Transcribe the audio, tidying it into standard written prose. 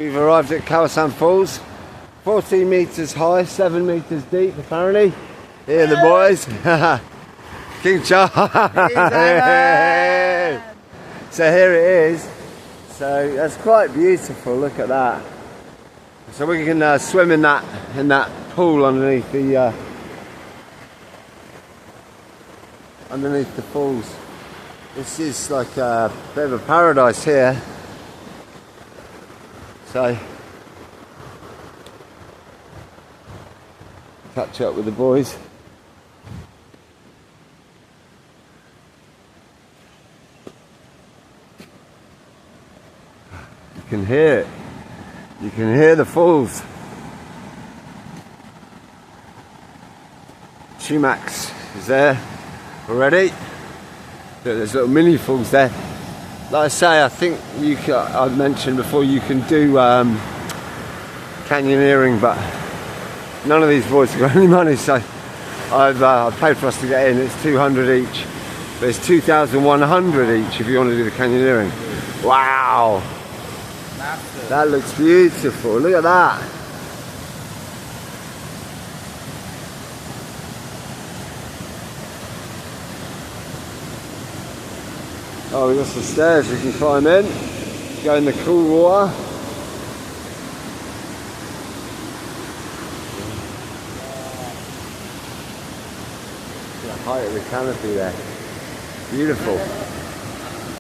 We've arrived at Kawasan Falls, 14 metres high, 7 metres deep apparently. Here are the boys. King Charles. So here it is. So that's quite beautiful, look at that. So we can swim in that pool underneath the falls. This is like a bit of a paradise here. So catch up with the boys. You can hear it. You can hear the falls. Chumax is there already. There's little mini falls there. Like I say, I think I've mentioned before you can do canyoneering, but none of these boys have got any money, so I've paid for us to get in. It's 200 each, but it's 2,100 each if you want to do the canyoneering. Wow, massive. That looks beautiful. Look at that. Oh, we've got some stairs we can climb in, go in the cool water. The height of the canopy there, beautiful.